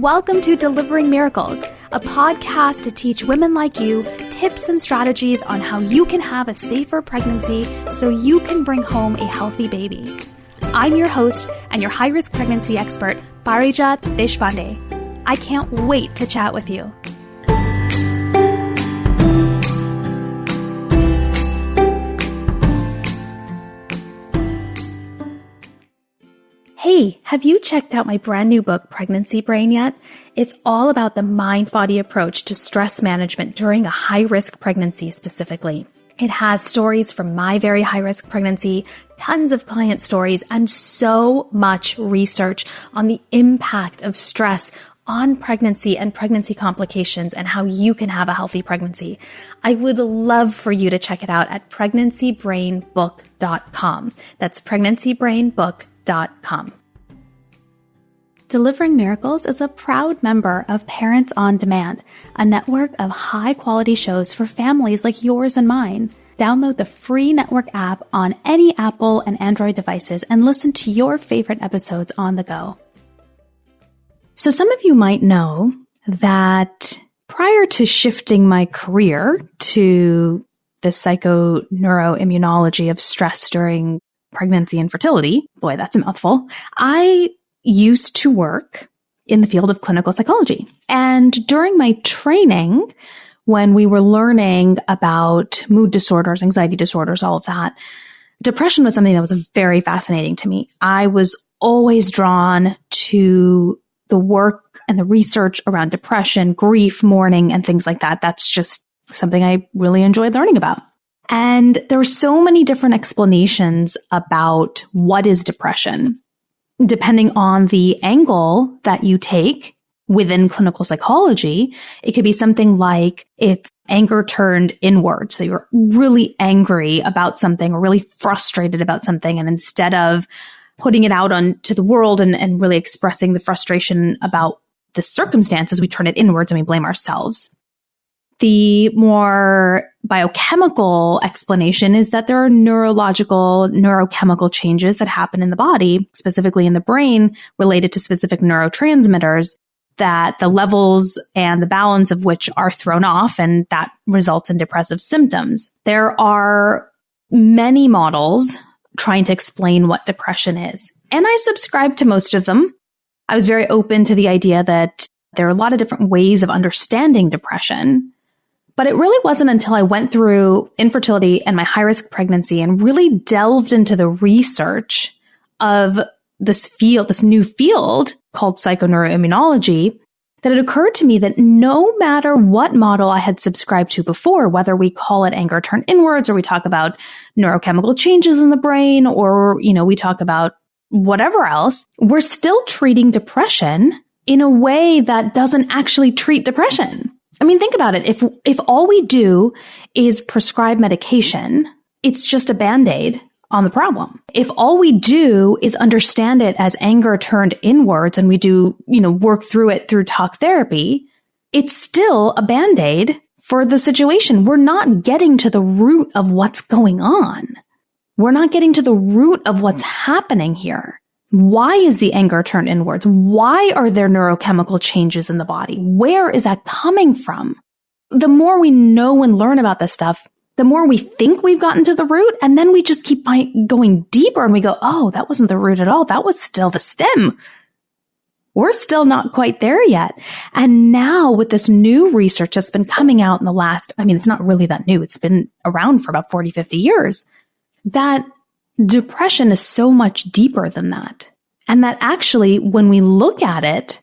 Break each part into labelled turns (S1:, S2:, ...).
S1: Welcome to Delivering Miracles, a podcast to teach women like you tips and strategies on how you can have a safer pregnancy so you can bring home a healthy baby. I'm your host and your high-risk pregnancy expert, Parijat Deshpande. I can't wait to chat with you. Hey, have you checked out my brand new book, Pregnancy Brain, yet? It's all about the mind-body approach to stress management during a high-risk pregnancy specifically. It has stories from my very high-risk pregnancy, tons of client stories, and so much research on the impact of stress on pregnancy and pregnancy complications and how you can have a healthy pregnancy. I would love for you to check it out at pregnancybrainbook.com. That's pregnancybrainbook.com. Delivering Miracles is a proud member of Parents on Demand, a network of high-quality shows for families like yours and mine. Download the free network app on any Apple and Android devices and listen to your favorite episodes on the go. So some of you might know that prior to shifting my career to the psychoneuroimmunology of stress during pregnancy and fertility, boy, that's a mouthful, I used to work in the field of clinical psychology. And during my training, when we were learning about mood disorders, anxiety disorders, all of that, depression was something that was very fascinating to me. I was always drawn to the work and the research around depression, grief, mourning, and things like that. That's just something I really enjoyed learning about. And there were so many different explanations about what is depression. Depending on the angle that you take within clinical psychology, it could be something like it's anger turned inward. So you're really angry about something or really frustrated about something. And instead of putting it out onto the world and really expressing the frustration about the circumstances, we turn it inwards and we blame ourselves. The more biochemical explanation is that there are neurochemical changes that happen in the body, specifically in the brain, related to specific neurotransmitters, that the levels and the balance of which are thrown off, and that results in depressive symptoms. There are many models trying to explain what depression is, and I subscribe to most of them. I was very open to the idea that there are a lot of different ways of understanding depression. But it really wasn't until I went through infertility and my high-risk pregnancy and really delved into the research of this new field called psychoneuroimmunology, that it occurred to me that no matter what model I had subscribed to before, whether we call it anger turned inwards or we talk about neurochemical changes in the brain or, we talk about whatever else, we're still treating depression in a way that doesn't actually treat depression. I mean, think about it. If all we do is prescribe medication, it's just a Band-Aid on the problem. If all we do is understand it as anger turned inwards and we do, work through it through talk therapy, it's still a Band-Aid for the situation. We're not getting to the root of what's going on. We're not getting to the root of what's happening here. Why is the anger turned inwards? Why are there neurochemical changes in the body? Where is that coming from? The more we know and learn about this stuff, the more we think we've gotten to the root, and then we just keep going deeper and we go, oh, that wasn't the root at all. That was still the stem. We're still not quite there yet. And now with this new research that's been coming out in the last, it's not really that new. It's been around for about 40, 50 years, that depression is so much deeper than that. And that actually, when we look at it,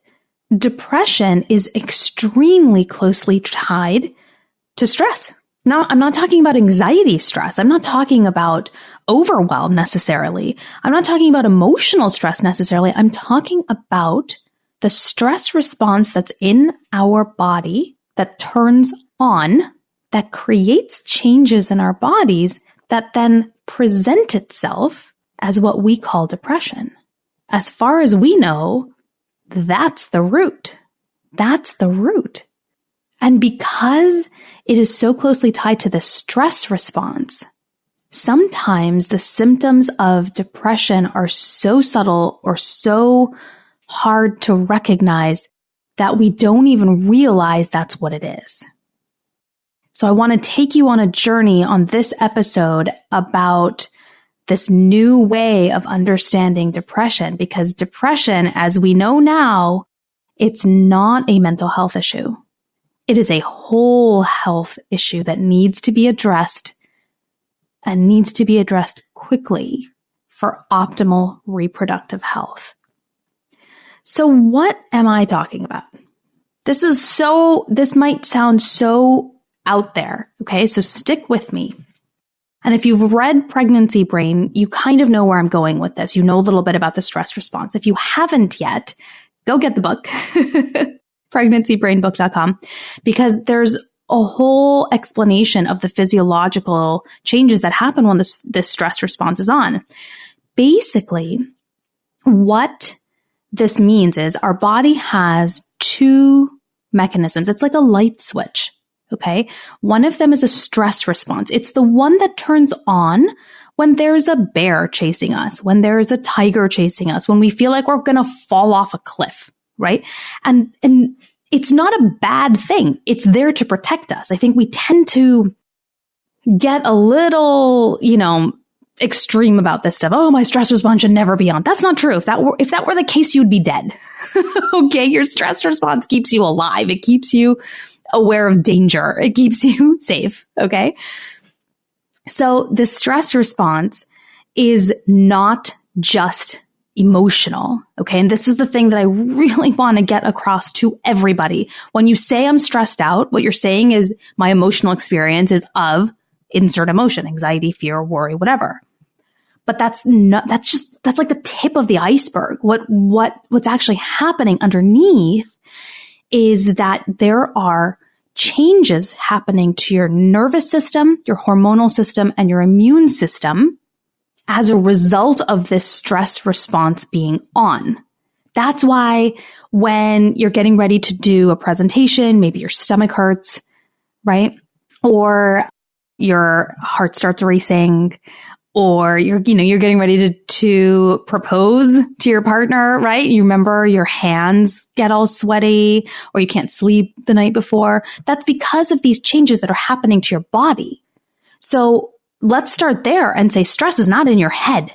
S1: depression is extremely closely tied to stress. Now, I'm not talking about anxiety stress. I'm not talking about overwhelm necessarily. I'm not talking about emotional stress necessarily. I'm talking about the stress response that's in our body that turns on, that creates changes in our bodies that then present itself as what we call depression. As far as we know, that's the root. That's the root. And because it is so closely tied to the stress response, sometimes the symptoms of depression are so subtle or so hard to recognize that we don't even realize that's what it is. So I want to take you on a journey on this episode about this new way of understanding depression, because depression, as we know now, it's not a mental health issue. It is a whole health issue that needs to be addressed and needs to be addressed quickly for optimal reproductive health. So what am I talking about? This might sound so out there, okay? So stick with me. And if you've read Pregnancy Brain, you kind of know where I'm going with this. You know a little bit about the stress response. If you haven't yet, go get the book, pregnancybrainbook.com, because there's a whole explanation of the physiological changes that happen when this stress response is on. Basically, what this means is our body has two mechanisms. It's like a light switch, okay? One of them is a stress response. It's the one that turns on when there's a bear chasing us, when there's a tiger chasing us, when we feel like we're going to fall off a cliff, right? And it's not a bad thing. It's there to protect us. I think we tend to get a little, extreme about this stuff. Oh, my stress response should never be on. That's not true. If that were the case, you'd be dead. Okay. Your stress response keeps you alive. It keeps you aware of danger. It keeps you safe. Okay. So the stress response is not just emotional. Okay. And this is the thing that I really want to get across to everybody. When you say I'm stressed out, what you're saying is my emotional experience is of insert emotion, anxiety, fear, worry, whatever. But that's like the tip of the iceberg. What's actually happening underneath is that there are changes happening to your nervous system, your hormonal system, and your immune system as a result of this stress response being on. That's why when you're getting ready to do a presentation, maybe your stomach hurts, right? Or your heart starts racing, or you're getting ready to propose to your partner, right? You remember your hands get all sweaty, or you can't sleep the night before. That's because of these changes that are happening to your body. So let's start there and say stress is not in your head.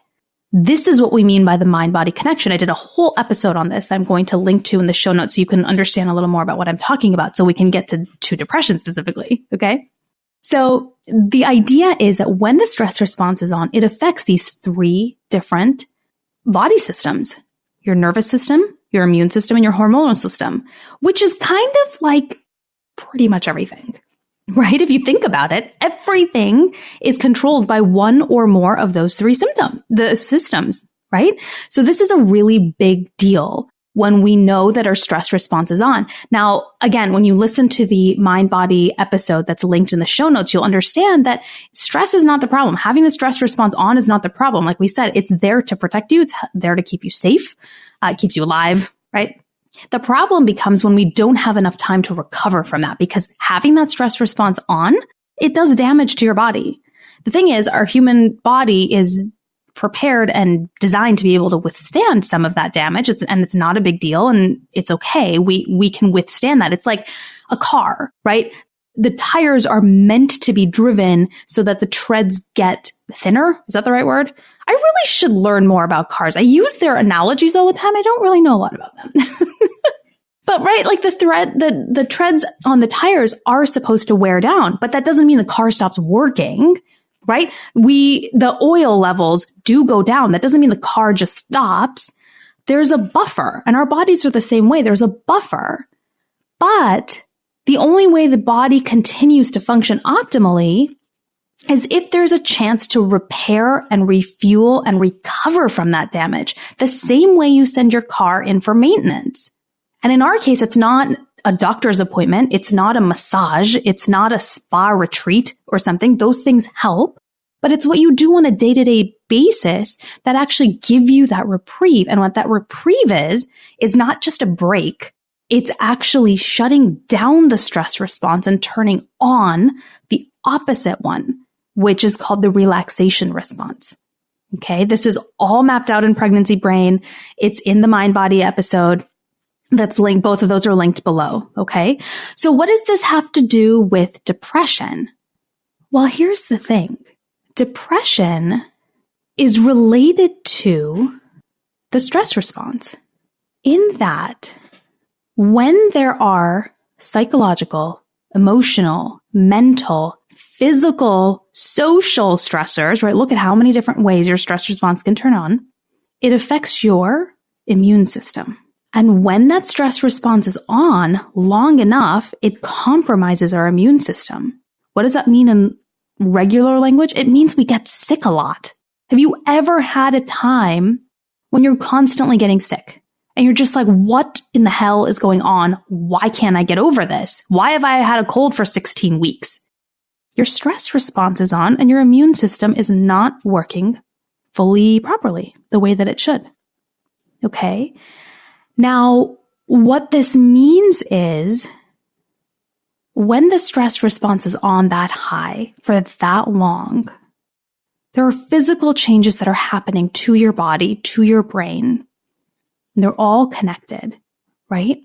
S1: This is what we mean by the mind-body connection. I did a whole episode on this that I'm going to link to in the show notes so you can understand a little more about what I'm talking about, so we can get to depression specifically, okay? So the idea is that when the stress response is on, it affects these three different body systems: your nervous system, your immune system, and your hormonal system, which is kind of like pretty much everything, right? If you think about it, everything is controlled by one or more of those three systems, right? So this is a really big deal when we know that our stress response is on. Now, again, when you listen to the mind-body episode that's linked in the show notes, you'll understand that stress is not the problem. Having the stress response on is not the problem. Like we said, it's there to protect you. It's there to keep you safe. It keeps you alive, right? The problem becomes when we don't have enough time to recover from that, because having that stress response on, it does damage to your body. The thing is, our human body is prepared and designed to be able to withstand some of that damage. It's not a big deal, and it's okay. We can withstand that. It's like a car, right? The tires are meant to be driven so that the treads get thinner. Is that the right word? I really should learn more about cars. I use their analogies all the time. I don't really know a lot about them. But right, like the treads on the tires are supposed to wear down, but that doesn't mean the car stops working. Right? The oil levels do go down. That doesn't mean the car just stops. There's a buffer, and our bodies are the same way. There's a buffer, but the only way the body continues to function optimally is if there's a chance to repair and refuel and recover from that damage, the same way you send your car in for maintenance. And in our case, it's not a doctor's appointment. It's not a massage. It's not a spa retreat or something. Those things help, but it's what you do on a day-to-day basis that actually give you that reprieve. And what that reprieve is not just a break. It's actually shutting down the stress response and turning on the opposite one, which is called the relaxation response. Okay. This is all mapped out in Pregnancy Brain. It's in the Mind Body episode. that's linked. Both of those are linked below. Okay. So what does this have to do with depression? Well, here's the thing. Depression is related to the stress response in that when there are psychological, emotional, mental, physical, social stressors, right? Look at how many different ways your stress response can turn on. It affects your immune system. And when that stress response is on long enough, it compromises our immune system. What does that mean in regular language? It means we get sick a lot. Have you ever had a time when you're constantly getting sick and you're just like, what in the hell is going on? Why can't I get over this? Why have I had a cold for 16 weeks? Your stress response is on and your immune system is not working fully properly the way that it should. Okay. Now, what this means is when the stress response is on that high for that long, there are physical changes that are happening to your body, to your brain. And they're all connected, right?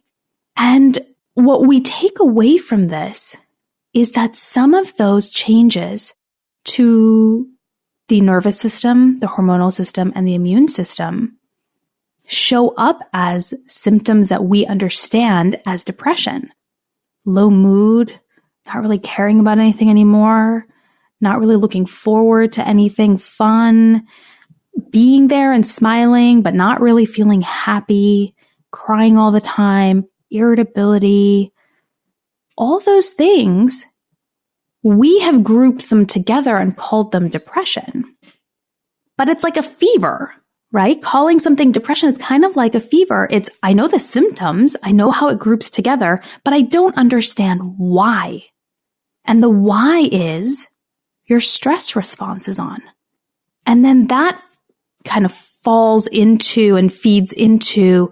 S1: And what we take away from this is that some of those changes to the nervous system, the hormonal system, and the immune system show up as symptoms that we understand as depression. Low mood, not really caring about anything anymore, not really looking forward to anything fun, being there and smiling, but not really feeling happy, crying all the time, irritability, all those things, we have grouped them together and called them depression. But it's like a fever, right? Calling something depression is kind of like a fever. I know the symptoms, I know how it groups together, but I don't understand why. And the why is your stress response is on. And then that kind of falls into and feeds into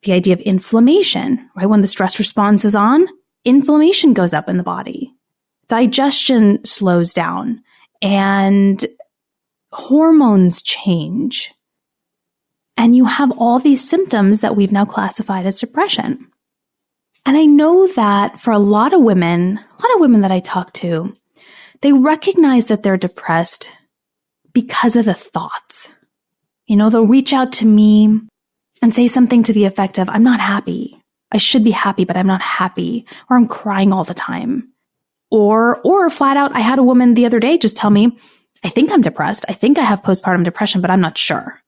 S1: the idea of inflammation, right? When the stress response is on, inflammation goes up in the body. Digestion slows down and hormones change. And you have all these symptoms that we've now classified as depression. And I know that for a lot of women that I talk to, they recognize that they're depressed because of the thoughts. They'll reach out to me and say something to the effect of, I'm not happy. I should be happy, but I'm not happy. Or I'm crying all the time. Or flat out, I had a woman the other day just tell me, I think I'm depressed. I think I have postpartum depression, but I'm not sure.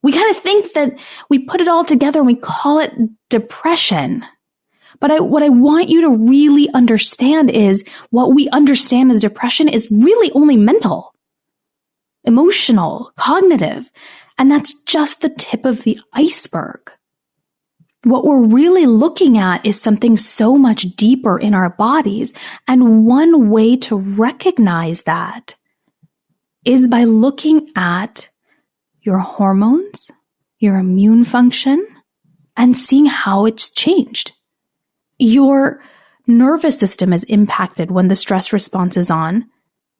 S1: We kind of think that we put it all together and we call it depression. But what I want you to really understand is what we understand as depression is really only mental, emotional, cognitive. And that's just the tip of the iceberg. What we're really looking at is something so much deeper in our bodies. And one way to recognize that is by looking at your hormones, your immune function, and seeing how it's changed. Your nervous system is impacted when the stress response is on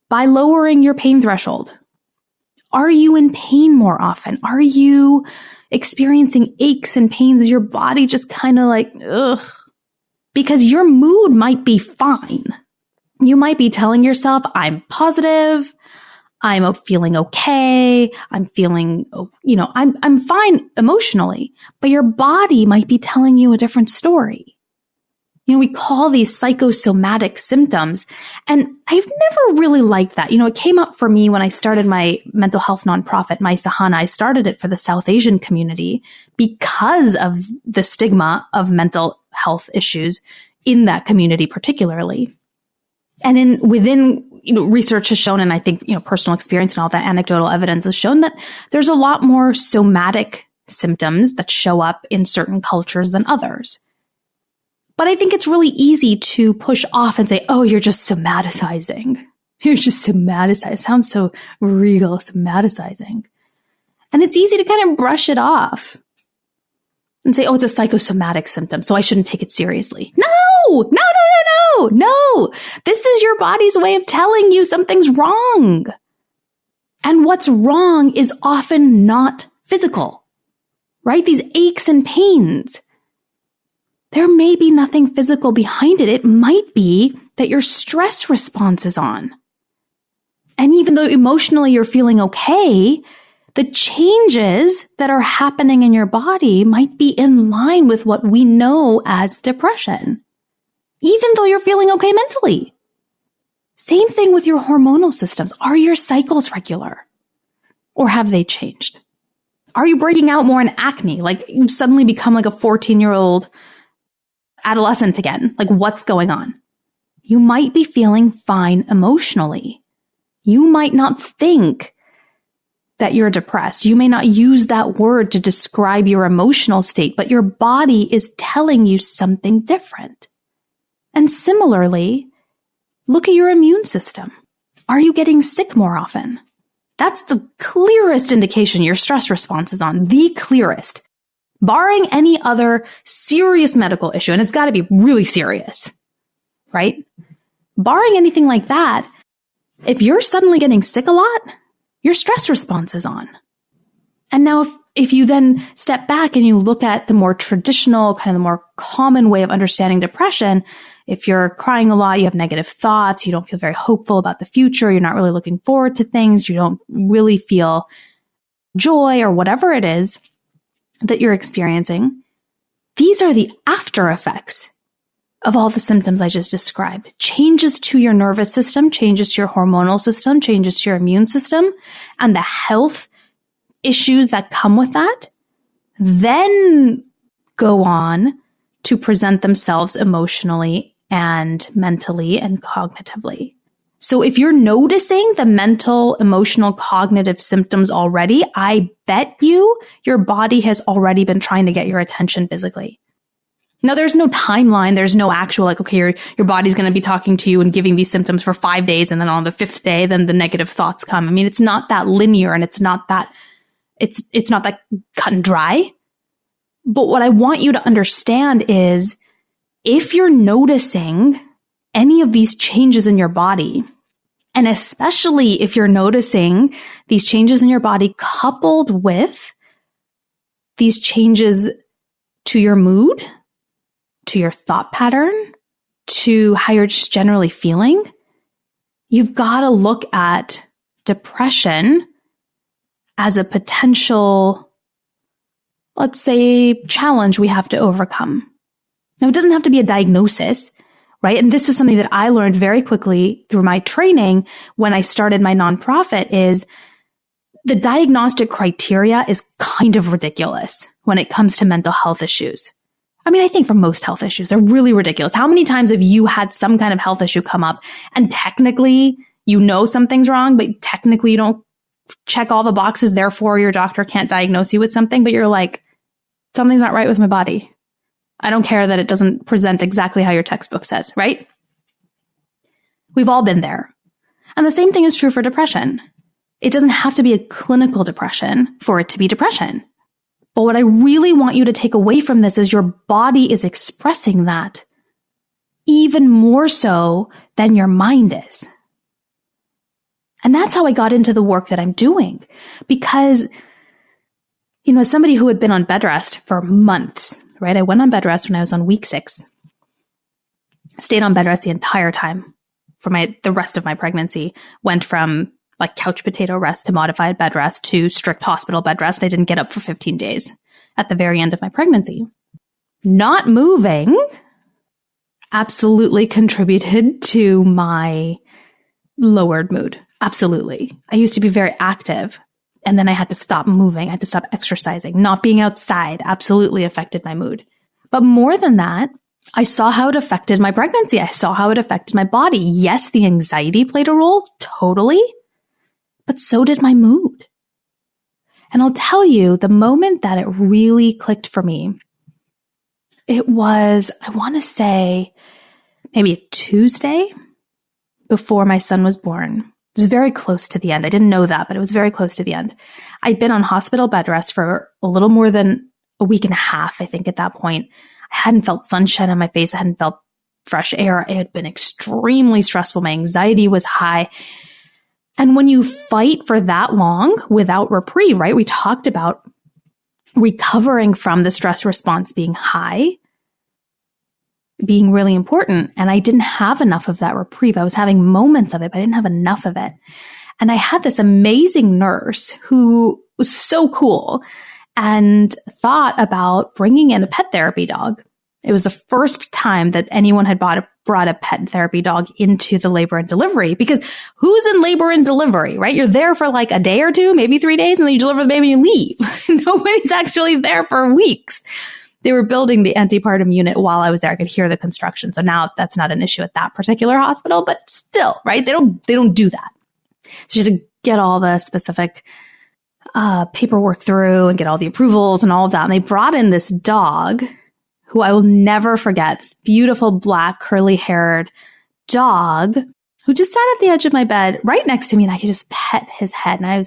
S1: by lowering your pain threshold. Are you in pain more often? Are you experiencing aches and pains? Is your body just kind of like, ugh? Because your mood might be fine. You might be telling yourself, I'm positive, I'm feeling okay, I'm feeling, I'm fine emotionally, but your body might be telling you a different story. We call these psychosomatic symptoms, and I've never really liked that. It came up for me when I started my mental health nonprofit, My Sahana. I started it for the South Asian community because of the stigma of mental health issues in that community particularly. And within research has shown, and I think, personal experience and all that anecdotal evidence has shown that there's a lot more somatic symptoms that show up in certain cultures than others. But I think it's really easy to push off and say, oh, you're just somaticizing. You're just somaticizing. It sounds so regal, somaticizing. And it's easy to kind of brush it off and say, oh, it's a psychosomatic symptom, so I shouldn't take it seriously. No. This is your body's way of telling you something's wrong. And what's wrong is often not physical, right? These aches and pains. there may be nothing physical behind it. It might be that your stress response is on. And even though emotionally you're feeling okay, the changes that are happening in your body might be in line with what we know as depression, even though you're feeling okay mentally. Same thing with your hormonal systems. Are your cycles regular? Or have they changed? Are you breaking out more in acne? Like you've suddenly become like a 14-year-old adolescent again. Like what's going on? You might be feeling fine emotionally. You might not think that you're depressed. You may not use that word to describe your emotional state, but your body is telling you something different. And similarly, look at your immune system. Are you getting sick more often? That's the clearest indication your stress response is on, the clearest. Barring any other serious medical issue, and it's got to be really serious, right? Barring anything like that, if you're suddenly getting sick a lot, your stress response is on. And now if you then step back and you look at the more traditional, kind of the more common way of understanding depression, if you're crying a lot, you have negative thoughts, you don't feel very hopeful about the future, you're not really looking forward to things, you don't really feel joy or whatever it is that you're experiencing, these are the after effects of all the symptoms I just described. Changes to your nervous system, changes to your hormonal system, changes to your immune system, and the health issues that come with that, then go on to present themselves emotionally and mentally and cognitively. So if you're noticing the mental, emotional, cognitive symptoms already, I bet you your body has already been trying to get your attention physically. Now, there's no timeline. There's no actual, like, okay, your body's going to be talking to you and giving these symptoms for 5 days. And then on the 5th day, then the negative thoughts come. I mean, it's not that linear and it's not that cut and dry. But what I want you to understand is if you're noticing any of these changes in your body, and especially if you're noticing these changes in your body coupled with these changes to your mood, to your thought pattern, to how you're just generally feeling, you've got to look at depression as a potential, let's say, challenge we have to overcome. Now, it doesn't have to be a diagnosis, right? And this is something that I learned very quickly through my training when I started my nonprofit is the diagnostic criteria is kind of ridiculous when it comes to mental health issues. I mean, I think for most health issues, they're really ridiculous. How many times have you had some kind of health issue come up and technically you know something's wrong, but technically you don't check all the boxes, therefore your doctor can't diagnose you with something, but you're like, something's not right with my body. I don't care that it doesn't present exactly how your textbook says, right? We've all been there. And the same thing is true for depression. It doesn't have to be a clinical depression for it to be depression. But what I really want you to take away from this is your body is expressing that even more so than your mind is. And that's how I got into the work that I'm doing. Because, you know, as somebody who had been on bed rest for months, right? I went on bed rest when I was on week 6. Stayed on bed rest the entire time for the rest of my pregnancy. Went from like couch potato rest to modified bed rest to strict hospital bed rest. I didn't get up for 15 days at the very end of my pregnancy. Not moving absolutely contributed to my lowered mood. Absolutely. I used to be very active and then I had to stop moving. I had to stop exercising. Not being outside absolutely affected my mood. But more than that, I saw how it affected my pregnancy. I saw how it affected my body. Yes, the anxiety played a role, totally. But so did my mood. And I'll tell you, the moment that it really clicked for me, it was, I want to say, maybe a Tuesday before my son was born. It was very close to the end. I didn't know that, but it was very close to the end. I'd been on hospital bed rest for a little more than a week and a half, I think, at that point. I hadn't felt sunshine on my face. I hadn't felt fresh air. It had been extremely stressful. My anxiety was high. And when you fight for that long without reprieve, right? We talked about recovering from the stress response being high. being really important. And I didn't have enough of that reprieve. I was having moments of it, but I didn't have enough of it. And I had this amazing nurse who was so cool and thought about bringing in a pet therapy dog. It was the first time that anyone had brought a pet therapy dog into the labor and delivery, because who's in labor and delivery, right? You're there for like a day or two, maybe 3 days, and then you deliver the baby and you leave. Nobody's actually there for weeks. They were building the antepartum unit while I was there. I could hear the construction. So now that's not an issue at that particular hospital, but still, right? They don't do that. So you have to get all the specific paperwork through and get all the approvals and all of that. And they brought in this dog who I will never forget, this beautiful black curly-haired dog who just sat at the edge of my bed right next to me, and I could just pet his head. And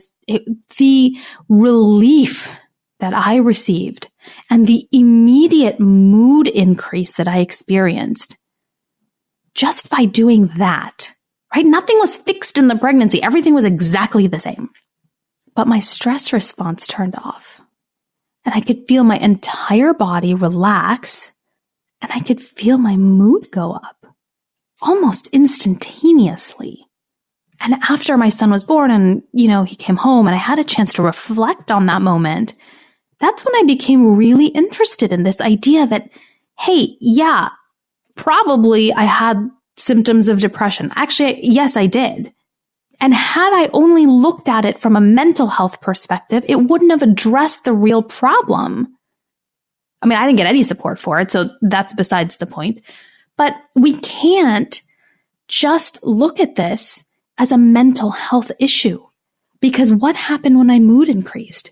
S1: the relief that I received and the immediate mood increase that I experienced just by doing that, right? Nothing was fixed in the pregnancy. Everything was exactly the same. But my stress response turned off. And I could feel my entire body relax, and I could feel my mood go up almost instantaneously. And after my son was born and, he came home and I had a chance to reflect on that moment, that's when I became really interested in this idea that, hey, yeah, probably I had symptoms of depression. Actually, yes, I did. And had I only looked at it from a mental health perspective, it wouldn't have addressed the real problem. I mean, I didn't get any support for it, so that's besides the point. But we can't just look at this as a mental health issue, because what happened when my mood increased?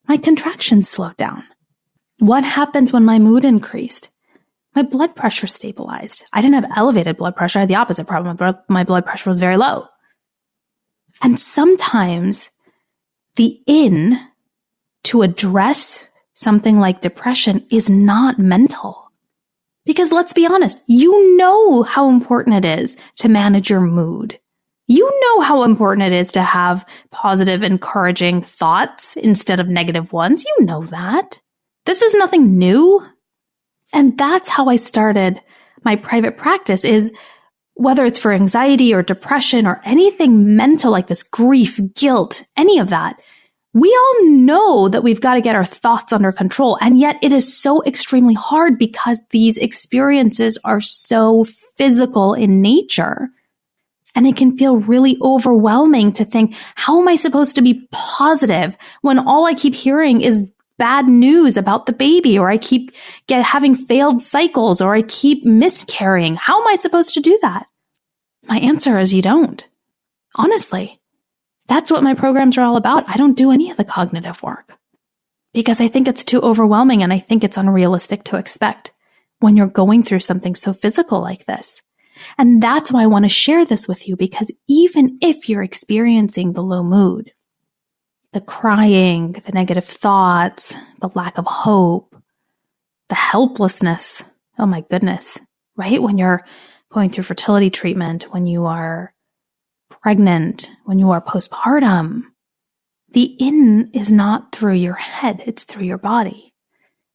S1: My contractions slowed down. What happened when my mood increased? My blood pressure stabilized. I didn't have elevated blood pressure. I had the opposite problem. My blood pressure was very low. And sometimes the to address something like depression is not mental. Because let's be honest, you know how important it is to manage your mood. You know how important it is to have positive, encouraging thoughts instead of negative ones. You know that. This is nothing new. And that's how I started my private practice, is whether it's for anxiety or depression or anything mental like this, grief, guilt, any of that, we all know that we've got to get our thoughts under control. And yet it is so extremely hard because these experiences are so physical in nature. And it can feel really overwhelming to think, how am I supposed to be positive when all I keep hearing is bad news about the baby, or I keep having failed cycles, or I keep miscarrying? How am I supposed to do that? My answer is you don't. Honestly, that's what my programs are all about. I don't do any of the cognitive work because I think it's too overwhelming, and I think it's unrealistic to expect when you're going through something so physical like this. And that's why I want to share this with you, because even if you're experiencing the low mood, the crying, the negative thoughts, the lack of hope, the helplessness, oh my goodness, right? When you're going through fertility treatment, when you are pregnant, when you are postpartum, the is not through your head, it's through your body.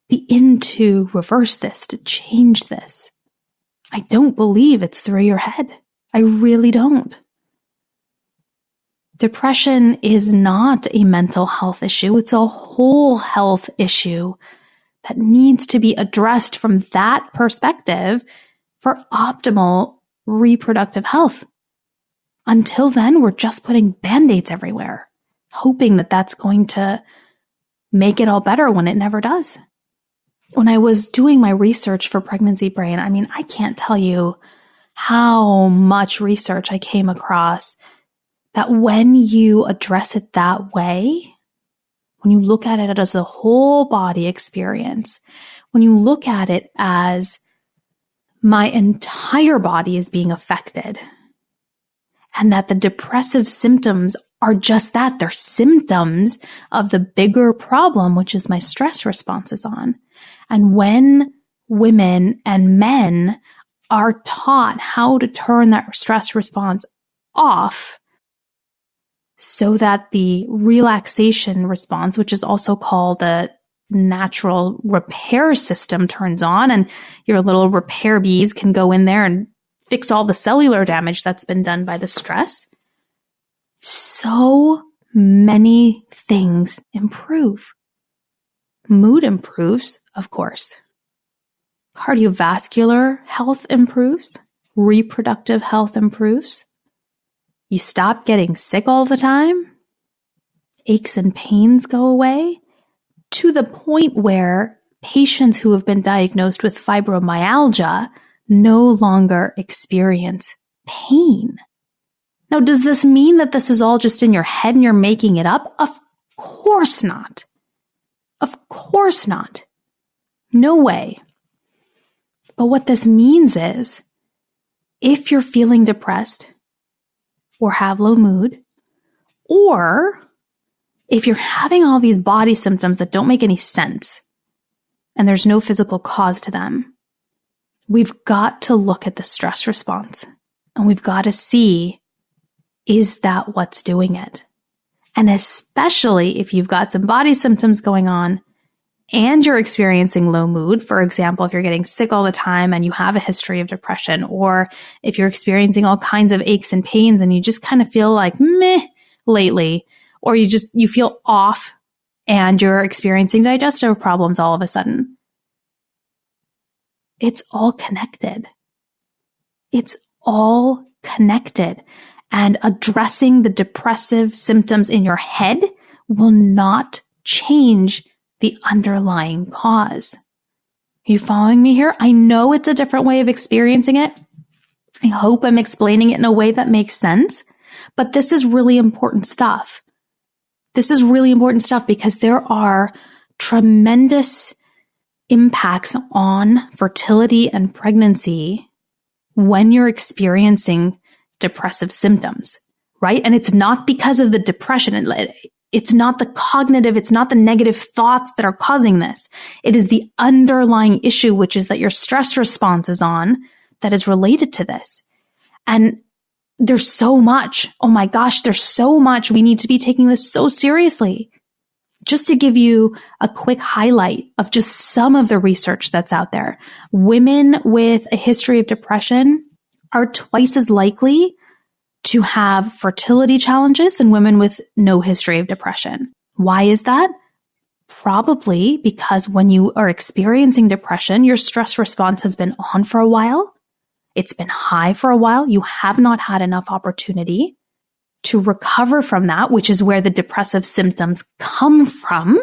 S1: The to reverse this, to change this. I don't believe it's through your head. I really don't. Depression is not a mental health issue. It's a whole health issue that needs to be addressed from that perspective for optimal reproductive health. Until then, we're just putting Band-Aids everywhere, hoping that that's going to make it all better when it never does. When I was doing my research for Pregnancy Brain, I can't tell you how much research I came across that when you address it that way, when you look at it as a whole body experience, when you look at it as my entire body is being affected, and that the depressive symptoms are just that, they're symptoms of the bigger problem, which is my stress responses on. And when women and men are taught how to turn that stress response off so that the relaxation response, which is also called the natural repair system turns on, and your little repair bees can go in there and fix all the cellular damage that's been done by the stress. So many things improve. Mood improves, of course. Cardiovascular health improves. Reproductive health improves. You stop getting sick all the time. Aches and pains go away, to the point where patients who have been diagnosed with fibromyalgia no longer experience pain. Now, does this mean that this is all just in your head and you're making it up? Of course not. Of course not. No way. But what this means is, if you're feeling depressed or have low mood, or if you're having all these body symptoms that don't make any sense and there's no physical cause to them, we've got to look at the stress response and we've got to see, is that what's doing it? And especially if you've got some body symptoms going on and you're experiencing low mood, for example, if you're getting sick all the time and you have a history of depression, or if you're experiencing all kinds of aches and pains and you just kind of feel like meh lately, or you feel off and you're experiencing digestive problems all of a sudden. It's all connected. It's all connected. And addressing the depressive symptoms in your head will not change the underlying cause. Are you following me here? I know it's a different way of experiencing it. I hope I'm explaining it in a way that makes sense, but this is really important stuff. This is really important stuff because there are tremendous impacts on fertility and pregnancy when you're experiencing depressive symptoms, right? And it's not because of the depression. It's not the cognitive, it's not the negative thoughts that are causing this. It is the underlying issue, which is that your stress response is on, that is related to this. And there's so much. Oh my gosh, there's so much. We need to be taking this so seriously. Just to give you a quick highlight of just some of the research that's out there, women with a history of depression are twice as likely to have fertility challenges than women with no history of depression. Why is that? Probably because when you are experiencing depression, your stress response has been on for a while. It's been high for a while. You have not had enough opportunity to recover from that, which is where the depressive symptoms come from.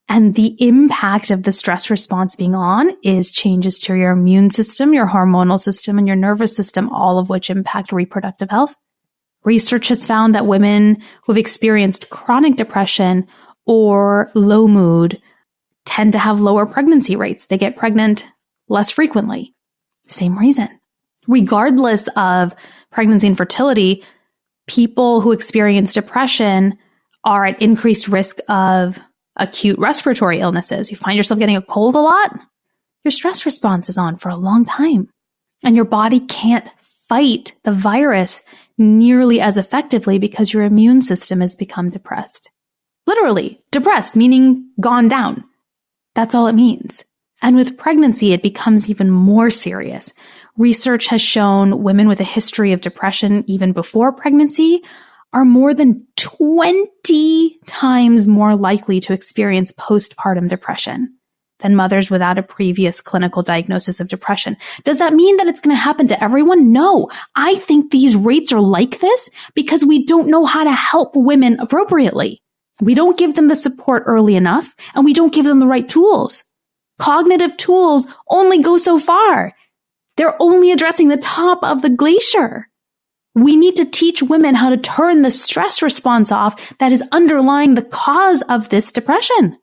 S1: And the impact of the stress response being on is changes to your immune system, your hormonal system, and your nervous system, all of which impact reproductive health. Research has found that women who have experienced chronic depression or low mood tend to have lower pregnancy rates. They get pregnant less frequently. Same reason. Regardless of pregnancy and fertility, people who experience depression are at increased risk of acute respiratory illnesses. You find yourself getting a cold a lot, your stress response is on for a long time. And your body can't fight the virus nearly as effectively because your immune system has become depressed. Literally, depressed, meaning gone down. That's all it means. And with pregnancy, it becomes even more serious. Research has shown women with a history of depression even before pregnancy are more than 20 times more likely to experience postpartum depression than mothers without a previous clinical diagnosis of depression. Does that mean that it's going to happen to everyone? No. I think these rates are like this because we don't know how to help women appropriately. We don't give them the support early enough, and we don't give them the right tools. Cognitive tools only go so far. They're only addressing the top of the glacier. We need to teach women how to turn the stress response off that is underlying the cause of this depression.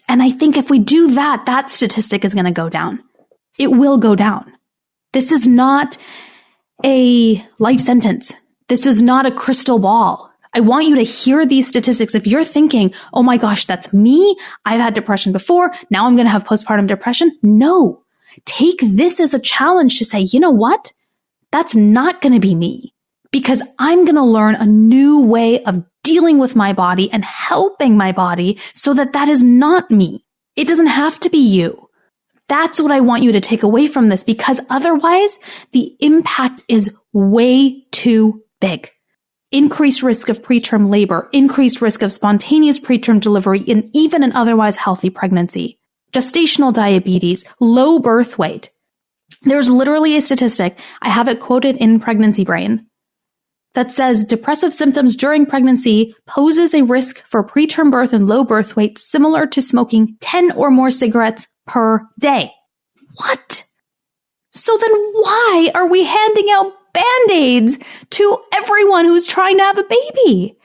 S1: And I think if we do that, that statistic is going to go down. It will go down. This is not a life sentence. This is not a crystal ball. I want you to hear these statistics. If you're thinking, oh my gosh, that's me. I've had depression before. Now I'm going to have postpartum depression. No. Take this as a challenge to say, you know what? That's not going to be me, because I'm going to learn a new way of dealing with my body and helping my body so that that is not me. It doesn't have to be you. That's what I want you to take away from this, because otherwise the impact is way too big. Increased risk of preterm labor, increased risk of spontaneous preterm delivery, and even an otherwise healthy pregnancy, gestational diabetes, low birth weight. There's literally a statistic, I have it quoted in Pregnancy Brain, that says depressive symptoms during pregnancy poses a risk for preterm birth and low birth weight similar to smoking 10 or more cigarettes per day. What? So then why are we handing out Band-Aids to everyone who's trying to have a baby?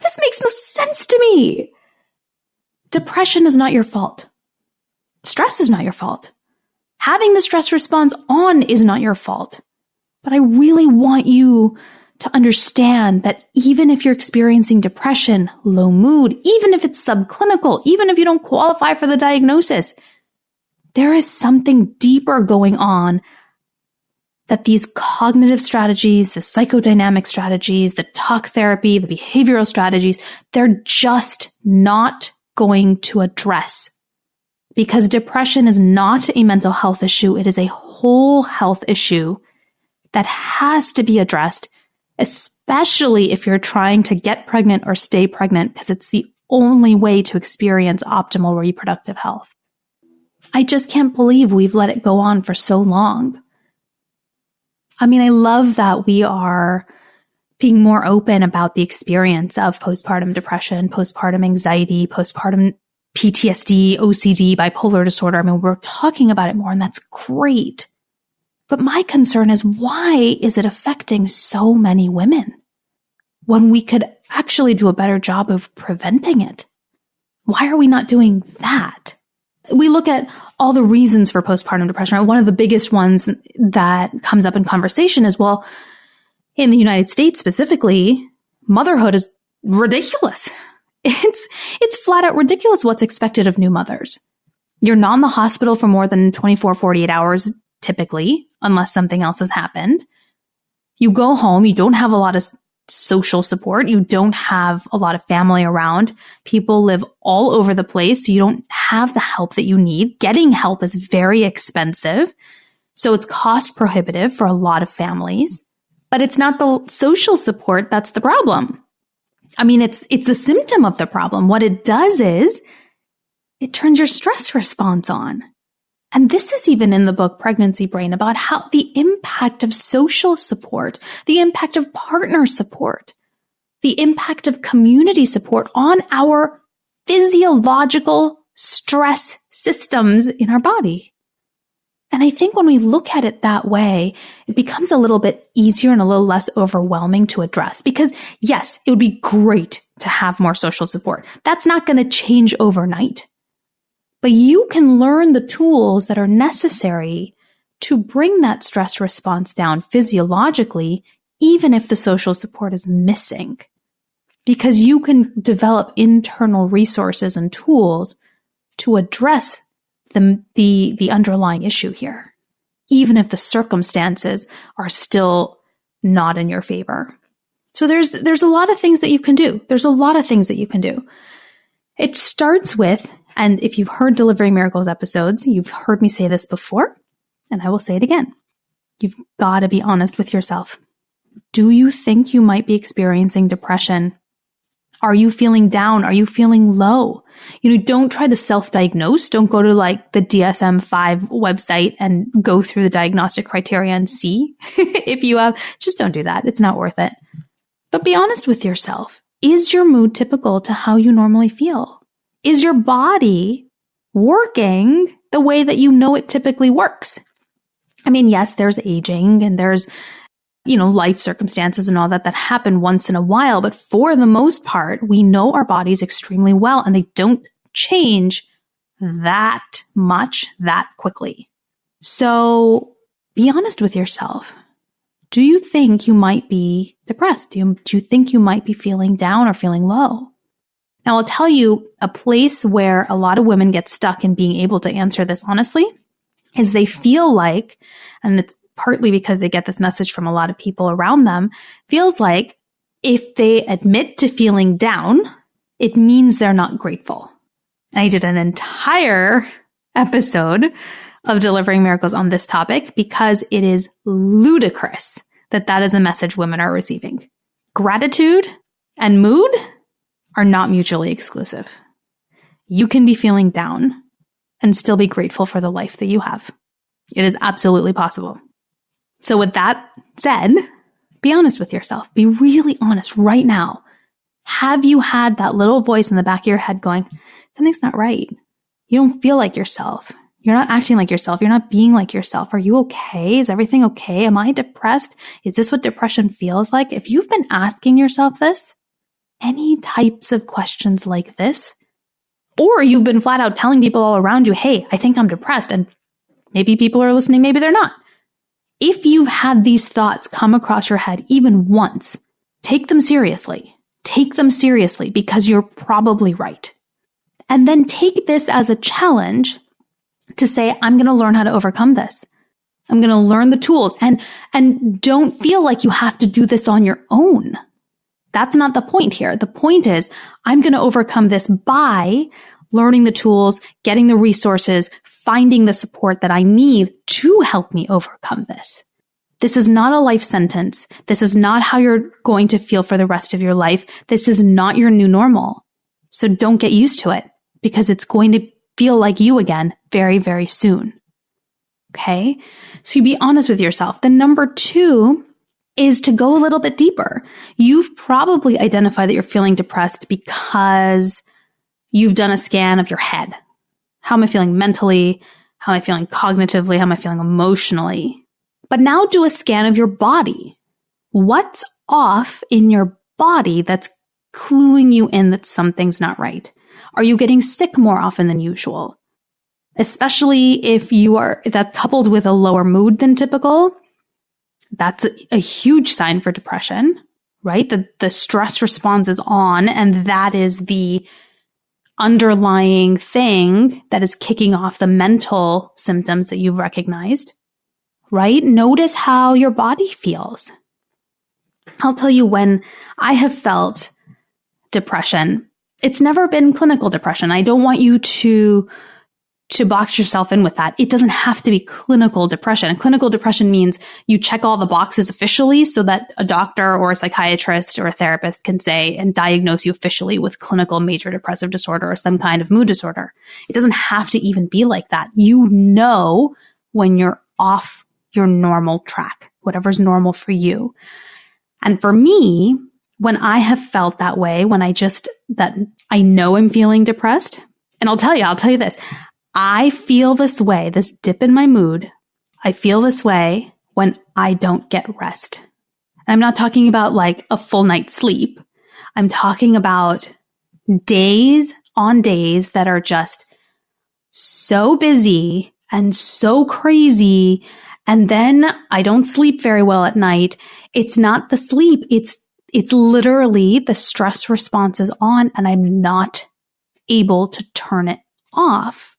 S1: This makes no sense to me. Depression is not your fault. Stress is not your fault. Having the stress response on is not your fault. But I really want you to understand that even if you're experiencing depression, low mood, even if it's subclinical, even if you don't qualify for the diagnosis, there is something deeper going on that these cognitive strategies, the psychodynamic strategies, the talk therapy, the behavioral strategies, they're just not going to address. Because depression is not a mental health issue. It is a whole health issue that has to be addressed, especially if you're trying to get pregnant or stay pregnant, because it's the only way to experience optimal reproductive health. I just can't believe we've let it go on for so long. I mean, I love that we are being more open about the experience of postpartum depression, postpartum anxiety, postpartum PTSD, OCD, bipolar disorder. I mean, we're talking about it more, and that's great. But my concern is, why is it affecting so many women when we could actually do a better job of preventing it? Why are we not doing that? We look at all the reasons for postpartum depression. Right? One of the biggest ones that comes up in conversation is, well, in the United States specifically, motherhood is ridiculous. It's flat out ridiculous what's expected of new mothers. You're not in the hospital for more than 24, 48 hours, typically, unless something else has happened. You go home, you don't have a lot of social support. You don't have a lot of family around. People live all over the place, so you don't have the help that you need. Getting help is very expensive, so it's cost prohibitive for a lot of families. But it's not the social support that's the problem. I mean, it's a symptom of the problem. What it does is it turns your stress response on. And this is even in the book Pregnancy Brain, about how the impact of social support, the impact of partner support, the impact of community support on our physiological stress systems in our body. And I think when we look at it that way, it becomes a little bit easier and a little less overwhelming to address. Because yes, it would be great to have more social support. That's not going to change overnight. But you can learn the tools that are necessary to bring that stress response down physiologically, even if the social support is missing. Because you can develop internal resources and tools to address the underlying issue here, even if the circumstances are still not in your favor. So there's a lot of things that you can do. There's a lot of things that you can do. It starts with, and if you've heard Delivering Miracles episodes, you've heard me say this before, and I will say it again. You've got to be honest with yourself. Do you think you might be experiencing depression? Are you feeling down? Are you feeling low? Don't try to self-diagnose. Don't go to like the DSM-5 website and go through the diagnostic criteria and see if you have. Just don't do that. It's not worth it. But be honest with yourself. Is your mood typical to how you normally feel? Is your body working the way that you know it typically works? I mean, yes, there's aging and there's life circumstances and all that happen once in a while. But for the most part, we know our bodies extremely well, and they don't change that much that quickly. So be honest with yourself. Do you think you might be depressed? Do you think you might be feeling down or feeling low? Now, I'll tell you, a place where a lot of women get stuck in being able to answer this honestly is they feel like, and it's partly because they get this message from a lot of people around them, feels like if they admit to feeling down, it means they're not grateful. And I did an entire episode of Delivering Miracles on this topic because it is ludicrous that that is a message women are receiving. Gratitude and mood are not mutually exclusive. You can be feeling down and still be grateful for the life that you have. It is absolutely possible. So with that said, be honest with yourself. Be really honest right now. Have you had that little voice in the back of your head going, something's not right? You don't feel like yourself. You're not acting like yourself. You're not being like yourself. Are you okay? Is everything okay? Am I depressed? Is this what depression feels like? If you've been asking yourself this, any types of questions like this, or you've been flat out telling people all around you, hey, I think I'm depressed, and maybe people are listening, maybe they're not. If you've had these thoughts come across your head even once, take them seriously. Take them seriously because you're probably right. And then take this as a challenge to say, I'm going to learn how to overcome this. I'm going to learn the tools and don't feel like you have to do this on your own. That's not the point here. The point is, I'm going to overcome this by learning the tools, getting the resources, finding the support that I need to help me overcome this. This is not a life sentence. This is not how you're going to feel for the rest of your life. This is not your new normal. So don't get used to it because it's going to feel like you again very, very soon. Okay? So you be honest with yourself. Then number 2 is to go a little bit deeper. You've probably identified that you're feeling depressed because you've done a scan of your head. How am I feeling mentally? How am I feeling cognitively? How am I feeling emotionally? But now do a scan of your body. What's off in your body that's cluing you in that something's not right? Are you getting sick more often than usual? Especially if that's coupled with a lower mood than typical, that's a huge sign for depression, right? The stress response is on, and that is the underlying thing that is kicking off the mental symptoms that you've recognized, right? Notice how your body feels. I'll tell you, when I have felt depression, it's never been clinical depression. I don't want you to box yourself in with that. It doesn't have to be clinical depression. And clinical depression means you check all the boxes officially so that a doctor or a psychiatrist or a therapist can say and diagnose you officially with clinical major depressive disorder or some kind of mood disorder. It doesn't have to even be like that. You know when you're off your normal track, whatever's normal for you. And for me, when I have felt that way, that I know I'm feeling depressed, and I'll tell you this, I feel this way, this dip in my mood, I feel this way when I don't get rest. And I'm not talking about like a full night's sleep. I'm talking about days on days that are just so busy and so crazy. And then I don't sleep very well at night. It's not the sleep. It's literally the stress response is on and I'm not able to turn it off.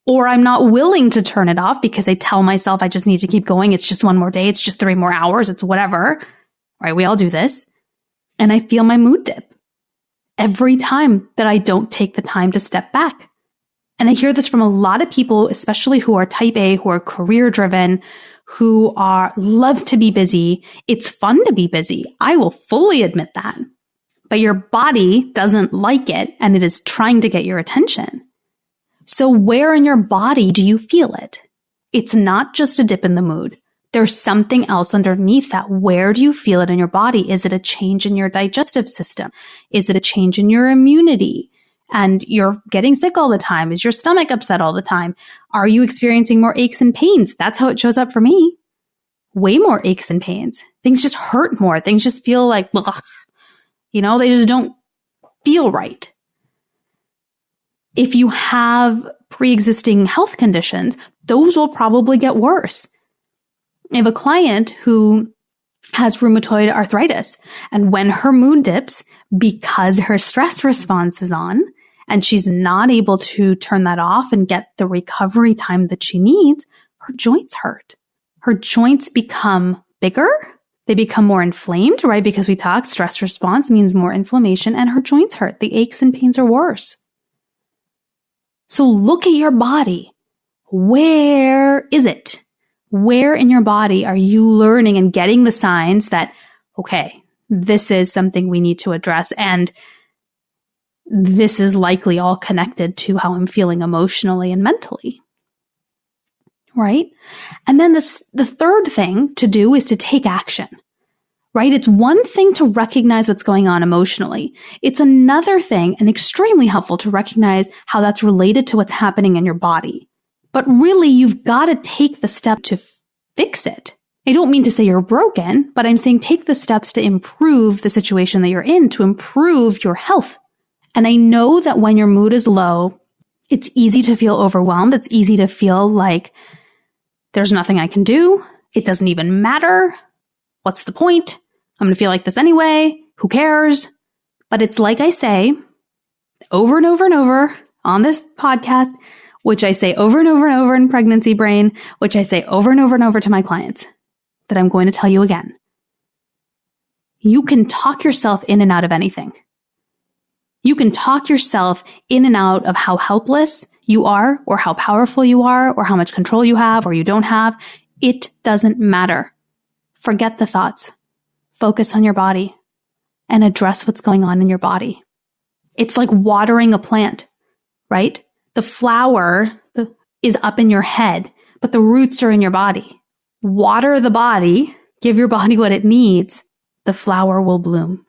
S1: Or I'm not willing to turn it off because I tell myself I just need to keep going. It's just one more day. It's just 3 more hours. It's whatever. Right? We all do this. And I feel my mood dip every time that I don't take the time to step back. And I hear this from a lot of people, especially who are type A, who are career driven, who love to be busy. It's fun to be busy. I will fully admit that. But your body doesn't like it and it is trying to get your attention. So where in your body do you feel it? It's not just a dip in the mood. There's something else underneath that. Where do you feel it in your body? Is it a change in your digestive system? Is it a change in your immunity? And you're getting sick all the time? Is your stomach upset all the time? Are you experiencing more aches and pains? That's how it shows up for me. Way more aches and pains. Things just hurt more. Things just feel like, ugh. They just don't feel right. If you have pre-existing health conditions, those will probably get worse. I have a client who has rheumatoid arthritis, and when her mood dips, because her stress response is on, and she's not able to turn that off and get the recovery time that she needs, her joints hurt. Her joints become bigger They become more inflamed, right? Because we talked stress response means more inflammation, and her joints hurt. The aches and pains are worse. So look at your body. Where is it? Where in your body are you learning and getting the signs that, okay, this is something we need to address, and this is likely all connected to how I'm feeling emotionally and mentally, right? And then the third thing to do is to take action, right? It's one thing to recognize what's going on emotionally. It's another thing, and extremely helpful, to recognize how that's related to what's happening in your body. But really, you've got to take the step to fix it. I don't mean to say you're broken, but I'm saying take the steps to improve the situation that you're in, to improve your health. And I know that when your mood is low, it's easy to feel overwhelmed. It's easy to feel like there's nothing I can do. It doesn't even matter. What's the point? I'm going to feel like this anyway. Who cares? But it's like I say over and over and over on this podcast, which I say over and over and over in Pregnancy Brain, which I say over and over and over to my clients, that I'm going to tell you again. You can talk yourself in and out of anything. You can talk yourself in and out of how helpless you are, or how powerful you are, or how much control you have or you don't have. It doesn't matter. Forget the thoughts. Focus on your body and address what's going on in your body. It's like watering a plant, right? The flower is up in your head, but the roots are in your body. Water the body, give your body what it needs, the flower will bloom.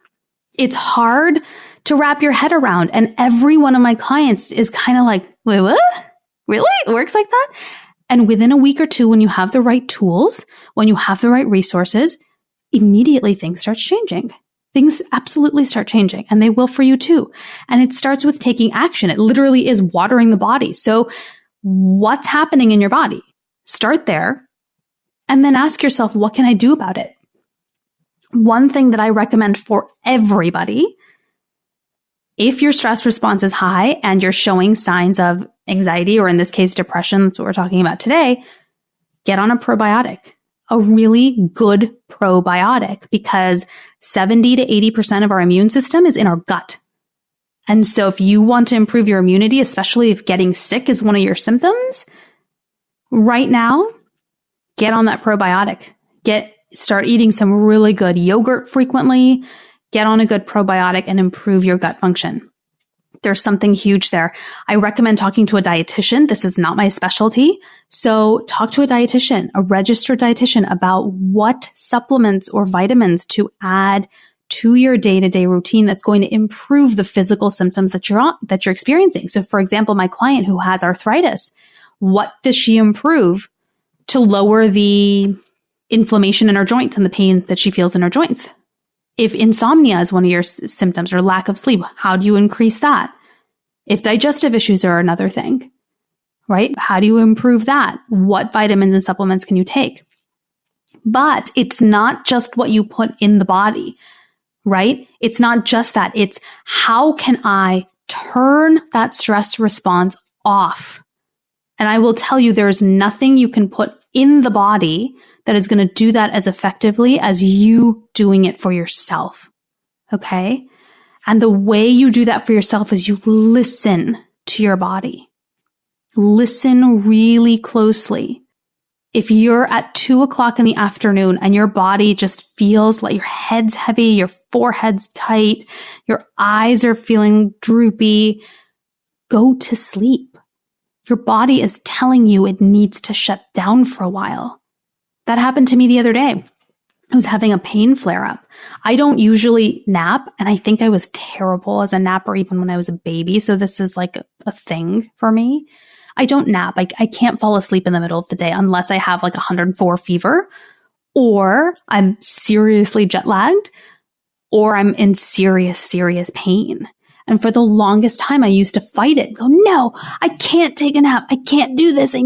S1: It's hard to wrap your head around, and every one of my clients is kind of like, wait, what? Really? It works like that? And within a week or two, when you have the right tools, when you have the right resources, immediately things start changing. Things absolutely start changing, and they will for you too. And it starts with taking action. It literally is watering the body. So what's happening in your body? Start there, and then ask yourself, what can I do about it? One thing that I recommend for everybody, if your stress response is high and you're showing signs of anxiety, or in this case, depression, that's what we're talking about today, get on a probiotic, a really good probiotic, because 70 to 80% of our immune system is in our gut. And so if you want to improve your immunity, especially if getting sick is one of your symptoms, right now, get on that probiotic. Start eating some really good yogurt frequently, get on a good probiotic, and improve your gut function. There's something huge there. I recommend talking to a dietitian. This is not my specialty. So talk to a dietitian, a registered dietitian, about what supplements or vitamins to add to your day-to-day routine that's going to improve the physical symptoms that you're experiencing. So for example, my client who has arthritis, what does she improve to lower the inflammation in her joints and the pain that she feels in her joints? If insomnia is one of your symptoms, or lack of sleep, how do you increase that? If digestive issues are another thing, right? How do you improve that? What vitamins and supplements can you take? But it's not just what you put in the body, right? It's not just that. It's how can I turn that stress response off? And I will tell you, there's nothing you can put in the body that is going to do that as effectively as you doing it for yourself. Okay? And the way you do that for yourself is you listen to your body. Listen really closely. If you're at 2:00 in the afternoon and your body just feels like your head's heavy, your forehead's tight, your eyes are feeling droopy, go to sleep. Your body is telling you it needs to shut down for a while. That happened to me the other day. I was having a pain flare-up. I don't usually nap, and I think I was terrible as a napper even when I was a baby, so this is like a thing for me. I don't nap. I can't fall asleep in the middle of the day unless I have like 104 fever, or I'm seriously jet-lagged, or I'm in serious, serious pain. And for the longest time, I used to fight it. Go, no, I can't take a nap. I can't do this. I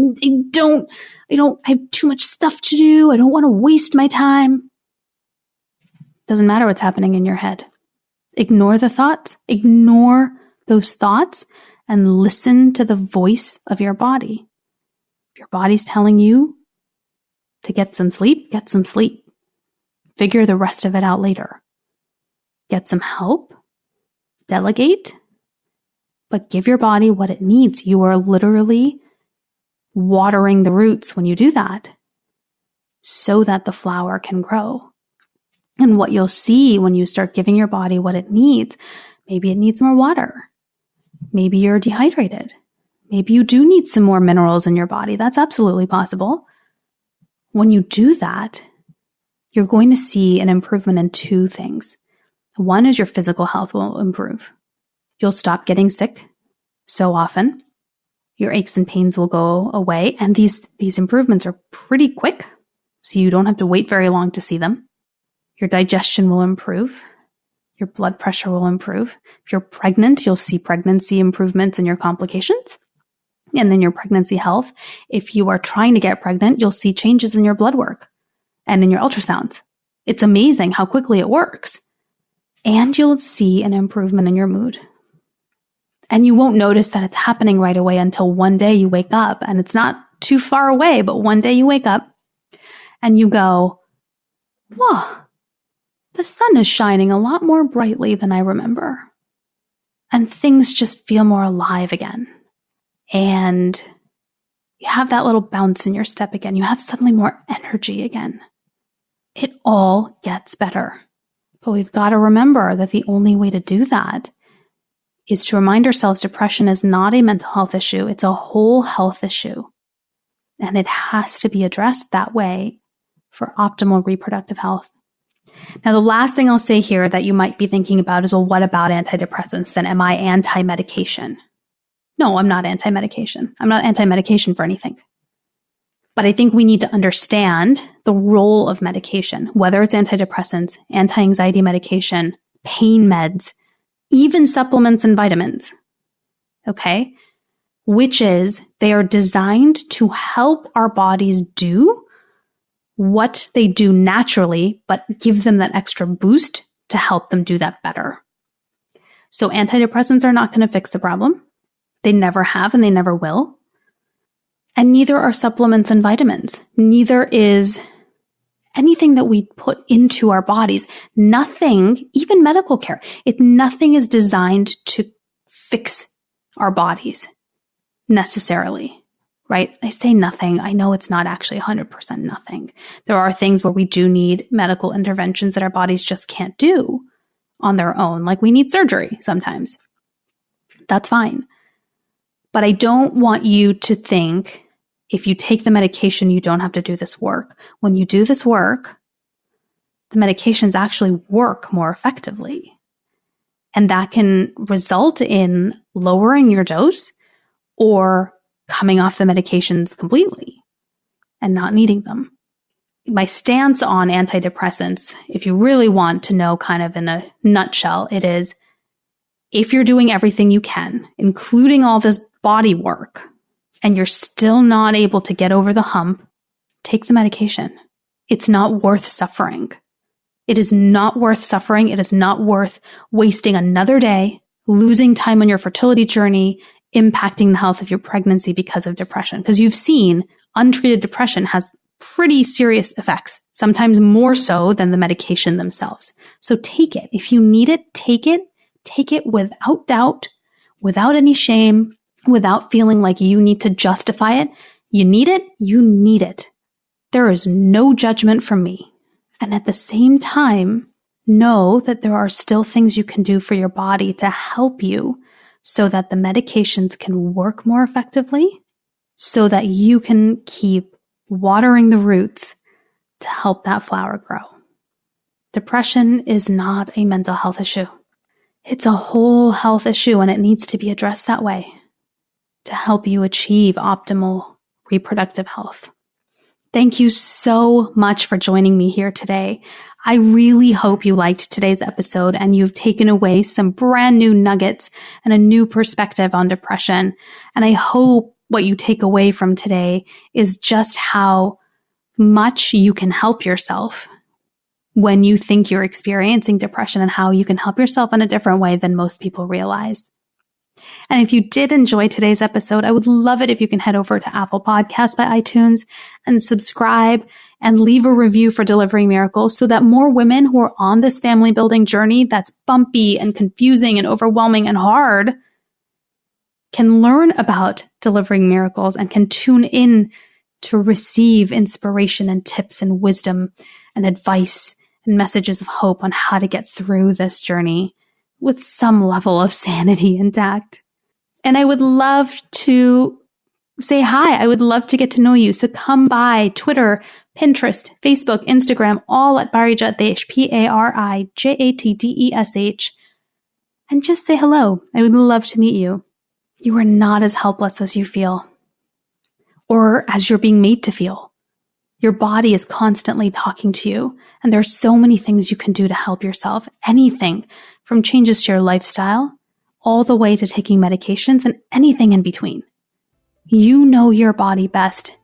S1: have too much stuff to do. I don't want to waste my time. Doesn't matter what's happening in your head. Ignore the thoughts. Ignore those thoughts and listen to the voice of your body. If your body's telling you to get some sleep, get some sleep. figure the rest of it out later. Get some help, delegate, but give your body what it needs. You are literally watering the roots when you do that so that the flower can grow. And what you'll see when you start giving your body what it needs, maybe it needs more water. Maybe you're dehydrated. Maybe you do need some more minerals in your body. That's absolutely possible. When you do that, you're going to see an improvement in two things. One is your physical health will improve. You'll stop getting sick so often. Your aches and pains will go away. And these improvements are pretty quick, so you don't have to wait very long to see them. Your digestion will improve. Your blood pressure will improve. If you're pregnant, you'll see pregnancy improvements in your complications and then your pregnancy health. If you are trying to get pregnant, you'll see changes in your blood work and in your ultrasounds. It's amazing how quickly it works. And you'll see an improvement in your mood. And you won't notice that it's happening right away until one day you wake up, and it's not too far away, but one day you wake up and you go, whoa, the sun is shining a lot more brightly than I remember. And things just feel more alive again. And you have that little bounce in your step again. You have suddenly more energy again. It all gets better. But we've got to remember that the only way to do that is to remind ourselves depression is not a mental health issue. It's a whole health issue. And it has to be addressed that way for optimal reproductive health. Now, the last thing I'll say here that you might be thinking about is, well, what about antidepressants? Then am I anti-medication? No, I'm not anti-medication. I'm not anti-medication for anything. But I think we need to understand the role of medication, whether it's antidepressants, anti-anxiety medication, pain meds, even supplements and vitamins. Okay? Which is, they are designed to help our bodies do what they do naturally, but give them that extra boost to help them do that better. So antidepressants are not going to fix the problem. They never have and they never will. And neither are supplements and vitamins. Neither is anything that we put into our bodies. Nothing, even medical care, nothing is designed to fix our bodies necessarily, right? I say nothing. I know it's not actually 100% nothing. There are things where we do need medical interventions that our bodies just can't do on their own. Like we need surgery sometimes. That's fine. But I don't want you to think if you take the medication, you don't have to do this work. When you do this work, the medications actually work more effectively. And that can result in lowering your dose or coming off the medications completely and not needing them. My stance on antidepressants, if you really want to know kind of in a nutshell, it is if you're doing everything you can, including all this body work, and you're still not able to get over the hump, take the medication. It's not worth suffering. It is not worth suffering. It is not worth wasting another day, losing time on your fertility journey, impacting the health of your pregnancy because of depression. Because you've seen untreated depression has pretty serious effects, sometimes more so than the medication themselves. So take it. If you need it, take it. Take it without doubt, without any shame, without feeling like you need to justify it. You need it. You need it. There is no judgment from me. And at the same time, know that there are still things you can do for your body to help you so that the medications can work more effectively, so that you can keep watering the roots to help that flower grow. Depression is not a mental health issue. It's a whole health issue, and it needs to be addressed that way to help you achieve optimal reproductive health. Thank you so much for joining me here today. I really hope you liked today's episode and you've taken away some brand new nuggets and a new perspective on depression. And I hope what you take away from today is just how much you can help yourself when you think you're experiencing depression and how you can help yourself in a different way than most people realize. And if you did enjoy today's episode, I would love it if you can head over to Apple Podcasts by iTunes and subscribe and leave a review for Delivering Miracles so that more women who are on this family building journey that's bumpy and confusing and overwhelming and hard can learn about Delivering Miracles and can tune in to receive inspiration and tips and wisdom and advice and messages of hope on how to get through this journey with some level of sanity intact. And I would love to say hi. I would love to get to know you. So come by Twitter, Pinterest, Facebook, Instagram, all at Parijatdesh, Parijatdesh, and just say hello. I would love to meet you. You are not as helpless as you feel, or as you're being made to feel. Your body is constantly talking to you, and there are so many things you can do to help yourself. Anything from changes to your lifestyle, all the way to taking medications and anything in between. You know your body best.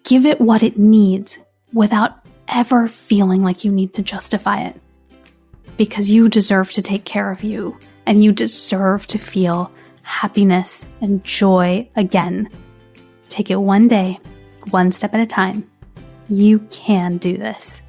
S1: Give it what it needs without ever feeling like you need to justify it. Because you deserve to take care of you, and you deserve to feel happiness and joy again. Take it one day, one step at a time. You can do this.